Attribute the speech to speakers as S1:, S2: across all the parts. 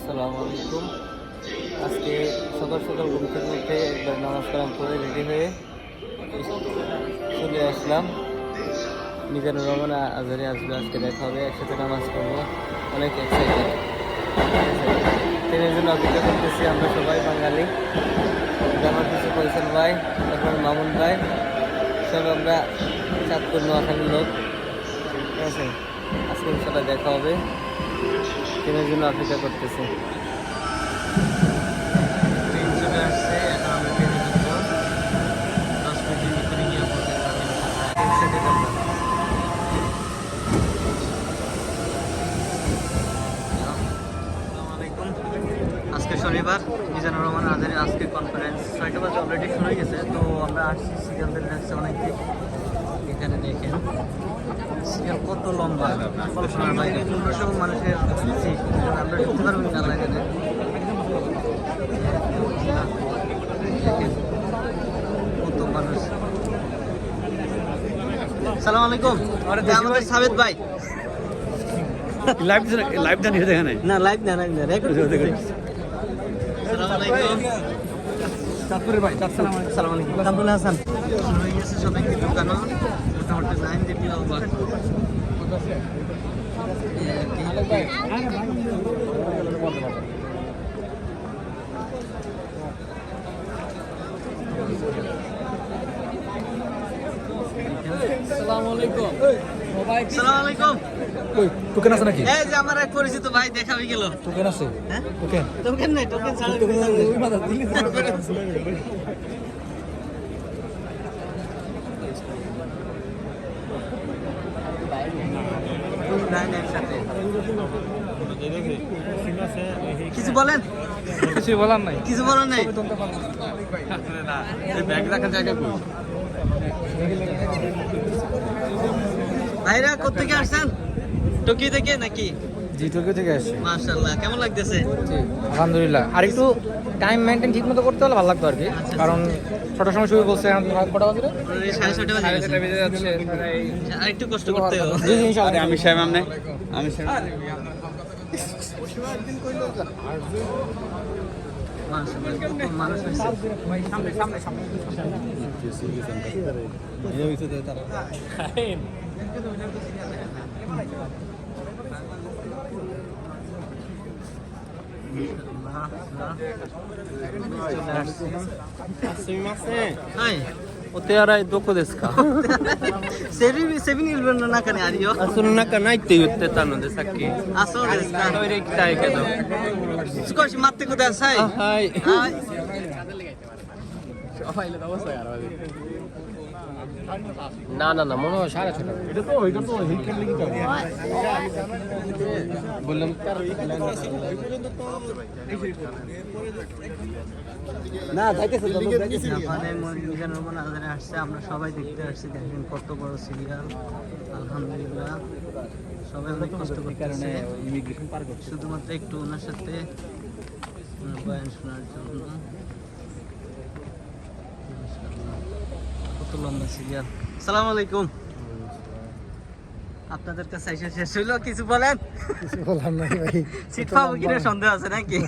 S1: আসসালামু আলাইকুম। আজকে সকাল সকাল ঘুম থেকে উঠে একবার নামাজ কালাম করে রেডি হয়ে চলে আসলাম। মিজানুর রহমান আজহারি আসবে, আজকে দেখা হবে, একসাথে নামাজ পড়বো। অনেক এক্সাইটেড। ট্রেনের জন্য অপেক্ষা করতেছি আমরা সবাই বাঙালি। আমার কিছু পয়সার ভাই, তারপর মামুন ভাই, সব আমরা চাঁদপুর নোয়াখালীর লোক। ঠিক আছে, আজকে ইনশাল্লাহ দেখা হবে। ট্রেনের জন্য অপেক্ষা করতেছি। ট্রেন চলে আসছে, এখন আমরা ট্রেনে ঢুকবো। 10 মিনিটের ভিতরে গিয়ে বলতে পারবেন। আজকে শনিবার, মিজানুর রহমান আজহারি আজকে কনফারেন্স 6টা বাজে অলরেডি শুরু হয়ে গেছে। তো আমরা আসছি, সিরিয়ালদের লাগছে অনেক দিন। এখানে দেখেন সিরিয়াল কত লম্বা, কল্পনার বাইরে। 1500 মানুষের সিট, আমরা ঢুকতে পারবেন না এখানে। কত মানুষ। সালাম আলাইকুম। আমাদের সাবেদ ভাই
S2: লাইভ জানি এখানে
S1: না, লাইভ না রেকর্ড করতে। সালাম আলাইকুম।
S2: চাঁদপুরের ভাই
S1: সালাম আলাইকুম। কামরুল হাসান শুরু হয়ে গেছে, সবাই কি দোকানো মোটামুটি লাইন দিয়ে দিলাম।
S2: আসসালামু আলাইকুম।
S1: সালাম আলাইকুম।
S2: কই টোকেন আছে নাকি?
S1: এই যে আমার এক পরিচিত ভাই দেখা হয়ে গেল।
S2: টোকেন আছে?
S1: হ্যাঁ,
S2: টোকেন
S1: টোকেন নাই, টোকেন ছাড়া
S2: ওই মাথা দিলি
S1: কিছু বলেন?
S2: কিছু বলার নাই।
S1: কিছু বলার নাই।
S2: ব্যাগ রাখার জায়গা কই?
S1: ভাইরা কোত্থেকে আসছেন? টোকিও থেকে নাকি?
S2: জি টোকিও থেকে আসছি।
S1: মাশাআল্লাহ, কেমন লাগতেছে?
S2: জি আলহামদুলিল্লাহ। আর একটু টাইম মেনটেন ঠিক মতো করতে হলে ভালো লাগতো আর কি। কারণ ছটার সময় শুরু বলছে, এখন কটা বাজে?
S1: 6:30 বাজে
S2: বেজে যাচ্ছে।
S1: আর একটু কষ্ট করতে হবে।
S2: জি জি ইনশাআল্লাহ। আমি শ্যাম আমনে আমি শ্যাম
S1: মাশাআল্লাহ, কত মানুষ হয়েছে।
S2: সামনে সামনে সামনে
S1: はい。
S2: お手洗いどこですか？
S1: セブンイレブンの中にあるよ。
S2: その中ないって言ってたのでさっき
S1: あ、そうですか。
S2: トイレ行きたいけど。
S1: 少し待ってください。
S2: はい
S1: はい。
S2: না না না মনে হয় 6:30 এটা তো হিলকেন লিখে যাবে বললাম না যাইতেছে তো যাইতেছে
S1: জাপানে মিজানুর রহমান আজহারি আসছে, আমরা সবাই দেখতে আসছি। দেখেন কত বড় সিরিয়াল। আলহামদুলিল্লাহ, সবাই অনেক কষ্ট করতেছে
S2: ইমিগ্রেশন পার করছে
S1: শুধুমাত্র একটু ওনার সাথে বয়ান শোনার জন্য। কত লম্বা সিরিয়াল। সালাম আলাইকুম। আপনাদের কাছে এসে শেষ হইলো, কিছু বলেন?
S2: কিছু বললাম না ভাই।
S1: সিট পাবো কিনা সন্দেহ আছে নাকি?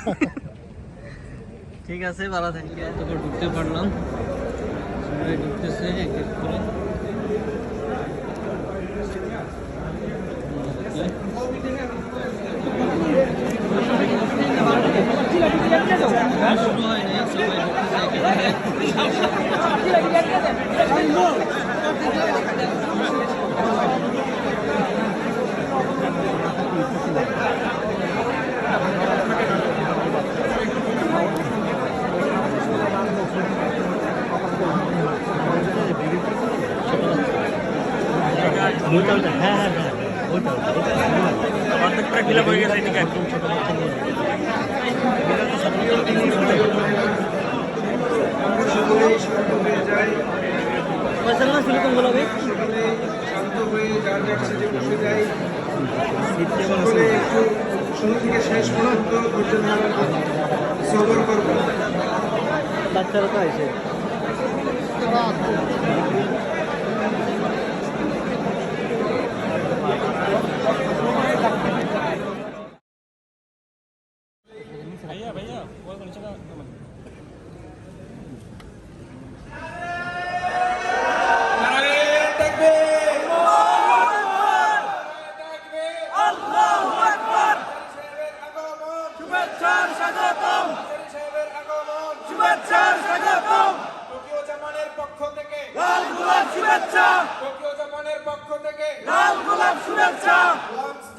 S1: ঠিক আছে, ভালো থাকি। তারপর ঢুকতে পারলাম, সবাই ঢুকতেছে এক এক করে। শুরু হয়নি, সবাই ঢুকতেছে। হ্যাঁ হ্যাঁ হ্যাঁ, ওইটা অর্ধেকটা ফিল আপ হয়ে গেছে। ঠিক আছে, ছোট বাচ্চা নিয়ে পয়সা শুরু করবো হবে।
S3: শুরু থেকে শেষ পর্যন্ত সবর করবো।
S1: বাচ্চারা তো আছে।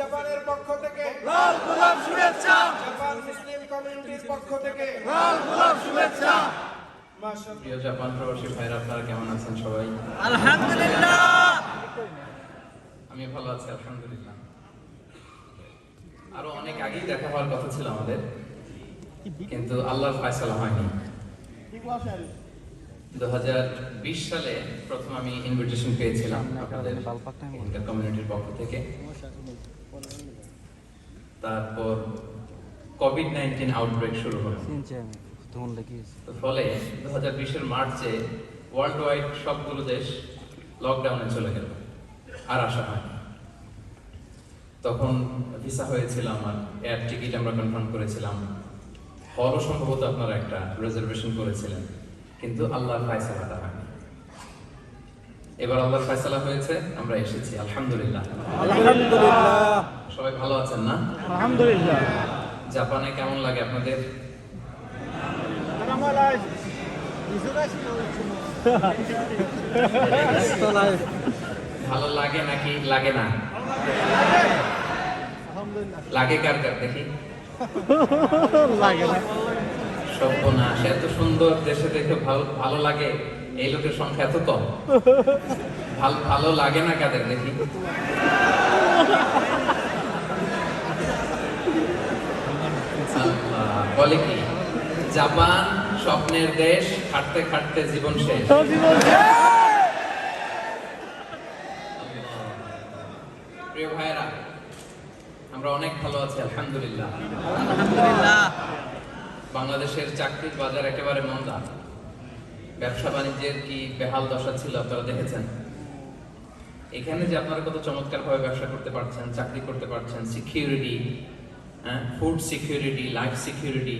S3: জাপানের পক্ষ থেকে
S4: লাল গোলাপ শুভেচ্ছা,
S3: জাপান মুসলিম কমিউনিটির পক্ষ থেকে
S4: লাল গোলাপ শুভেচ্ছা।
S3: মাশাআল্লাহ।
S5: প্রিয় জাপান প্রবাসী ভাইরা, আপনারা কেমন আছেন সবাই?
S4: আলহামদুলিল্লাহ।
S5: আমি ভালো আছি আলহামদুলিল্লাহ। আরো অনেক আগেই দেখা হওয়ার কথা ছিল আমাদের, কিন্তু আল্লাহর ফয়সালা হয়নি। 2020 সালে প্রথম আমি ইনভিটেশন পেয়েছিলাম আপনাদের কমিউনিটির পক্ষ থেকে। তারপর কোভিড-19 আউটব্রেক শুরু হলো। তো ফলে 2020 মার্চে ওয়ার্ল্ড ওয়াইড সবগুলো দেশ লকডাউনে চলে গেল, আর আসা হয়। তখন ভিসা হয়েছিল আমার, এয়ার টিকিট আমরা কনফার্ম করেছিলাম, হলও সম্ভবত আপনারা একটা রিজার্ভেশন করেছিলেন, কিন্তু আল্লাহর ফয়সালাটা হয়নি। এবার আল্লাহর ফয়সালা হয়েছে, আমরা এসেছি আলহামদুলিল্লাহ।
S2: আলহামদুলিল্লাহ।
S5: সবাই ভালো আছেন না?
S2: আলহামদুলিল্লাহ।
S5: জাপানে কেমন লাগে আপনাদের? ভালো লাগে নাকি লাগে না? লাগে কার কার দেখি?
S2: লাগে না।
S5: সর্বনাশ, এত সুন্দর দেশে দেখে ভালো ভালো লাগে, এই লোকের সংখ্যা এত কম। ভালো লাগে না কাদের দেখি? আল্লাহ, বলে কি জাপান স্বপ্নের দেশ, খাটতে খাটতে জীবন শেষ। প্রিয় ভাইরা, আমরা অনেক ভালো আছি আলহামদুলিল্লাহ।
S4: আলহামদুলিল্লাহ।
S5: বাংলাদেশের চাকরির বাজার একেবারে মন্দা, ব্যবসা বাণিজ্যের কি বেহাল দশা ছিল আপনারা দেখেছেন। এখানে যে আপনারা কত চমৎকার ভাবে ব্যবসা করতে পারছেন, চাকরি করতে পারছেন, security, food security, life security,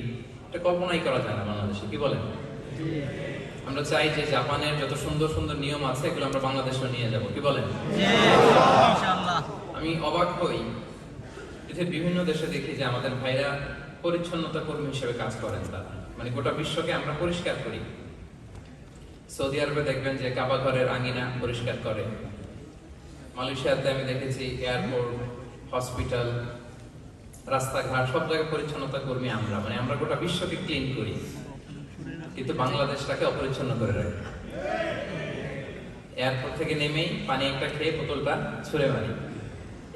S5: এটা কল্পনাই করা যায় না বাংলাদেশে, কি বলেন? আমরা চাই যে জাপানের যত সুন্দর সুন্দর নিয়ম আছে এগুলো আমরা বাংলাদেশে নিয়ে যাব, কি বলেন?
S4: ইনশাআল্লাহ।
S5: আমি অবাক হই, পৃথিবীর বিভিন্ন দেশে দেখি যে আমাদের ভাইরা পরিচ্ছন্নতা কর্মী হিসেবে কাজ করেন। তারা মানে গোটা বিশ্বকে আমরা পরিষ্কার করি। সৌদি আরবে দেখবেন যে কাবা ঘরের আঙিনা পরিষ্কার করে। মালয়েশিয়াতে আমি দেখেছি এয়ারপোর্ট, হসপিটাল, রাস্তাঘাট সব জায়গায় পরিচ্ছন্নতা কর্মী আমরা, মানে আমরা গোটা বিশ্বকে ক্লিন করি, কিন্তু বাংলাদেশটাকে অপরিচ্ছন্ন করে রাখি। এয়ারপোর্ট থেকে নেমেই পানি একটা খেয়ে বোতলটা ছুঁড়ে মারি।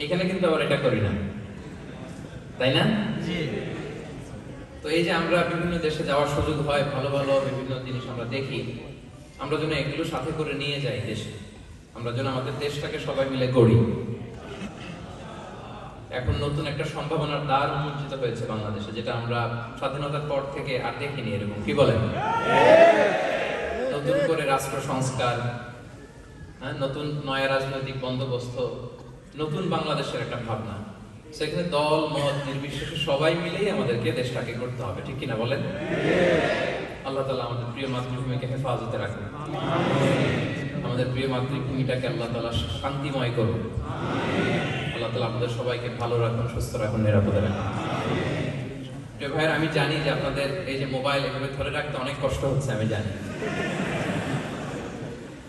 S5: এখানে কিন্তু আবার এটা করি না, তাই না? তো এই যে আমরা বিভিন্ন দেশে যাওয়ার সুযোগ হয়, ভালো ভালো বিভিন্ন জিনিস আমরা দেখি, আমরা যেন এগুলো সাথে করে নিয়ে যাই দেশে, আমরা যেন আমাদের দেশটাকে সবাই মিলে গড়ি। এখন নতুন একটা সম্ভাবনার দ্বার উন্মোচিত হয়েছে বাংলাদেশে, যেটা আমরা স্বাধীনতার পর থেকে আর দেখিনি এরকম, কি বলেন? নতুন করে রাষ্ট্র সংস্কার, নতুন নয়া রাজনৈতিক বন্দোবস্ত, নতুন বাংলাদেশের একটা ভাবনা। সেখানে দল মত নির্বিশেষে সবাই মিলেই আমাদেরকে দেশটাকে করতে হবে, ঠিক কিনা বলেন? আল্লাহ তাআলা আমাদের প্রিয় মাতৃভূমিকে হেফাজতে রাখুন, আমাদের প্রিয় মাতৃভূমিটাকে আল্লাহ তাআলা শান্তিময় করুন। আল্লাহ তাআলা আমাদের সবাইকে ভালো রাখুন, সুস্থ রাখুন, নিরাপদে রাখুন। প্রিয় ভাইয়ের, আমি জানি যে আপনাদের এই যে মোবাইল এভাবে ধরে রাখতে অনেক কষ্ট হচ্ছে, আমি জানি।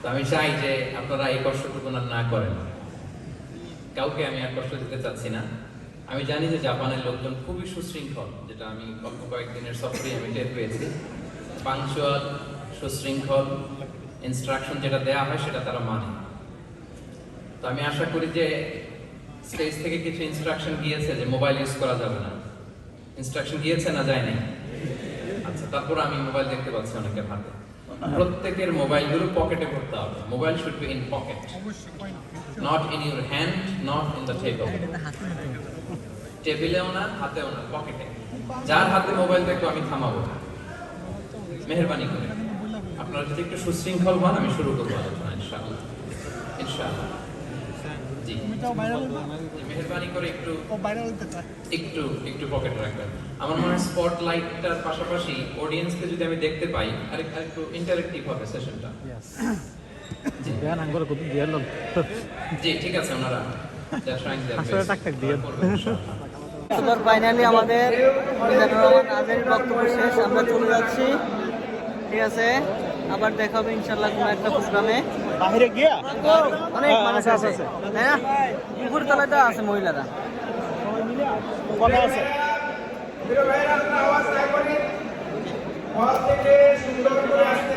S5: তো আমি চাই যে আপনারা এই কষ্টটুকু না করেন। কাউকে আমি আর কষ্ট দিতে চাচ্ছি না। আমি জানি যে জাপানের লোকজন খুবই সুশৃঙ্খল, যেটা আমি অল্প কয়েকদিনের সফরে আমি টের পেয়েছি। পাংচুয়াল, সুশৃঙ্খল, ইনস্ট্রাকশন যেটা দেয়া হয় সেটা তারা মানে। তো আমি আশা করি যে স্টেজ থেকে কিছু ইনস্ট্রাকশন গিয়েছে যে মোবাইল ইউজ করা যাবে না। ইনস্ট্রাকশন গিয়েছে না যায়নি? আচ্ছা, তারপর আমি মোবাইল দেখতে পাচ্ছি অনেকের হাতে। প্রত্যেকের মোবাইলগুলো পকেটে ভরতে হবে। Mobile should be in pocket, not in your hand, not in the table. টেবিলেও না, হাতেও না, পকেটে। যার হাতে মোবাইল দেখবো আমি থামাবো, মেহেরবানি করে। আপনারা যদি একটু সুশৃঙ্খল হন, আমি শুরু করবো আলোচনা ইনশাআল্লাহ। ইনশাআল্লাহ জি, মেহেরবানি করে একটু একটু একটু পকেটে রাখবেন। আমার মনে হয় স্পটলাইটটার পাশাপাশি অডিয়েন্সকে যদি আমি দেখতে পাই, আর একটু ইন্টারেক্টিভ হবে সেশনটা। জি ঠিক আছে, ওনারা
S1: এবার ফাইনালি আমাদের মিজানুর রহমান আজহারীর বক্তব্য শেষ, আমরা চলে যাচ্ছি। ঠিক আছে, আবার দেখা হবে ইনশাল্লাহ কোনো একটা প্রোগ্রামে।
S2: বাইরে গিয়া
S1: অনেক মানুষ আছে, তাই না? পুকুর তলাটা আছে মহিলারা।
S6: কথা আছে।
S3: প্রিয় ভাইরা, আপনারা আওয়াজ না করেন, হল থেকে সুন্দর করে আসতে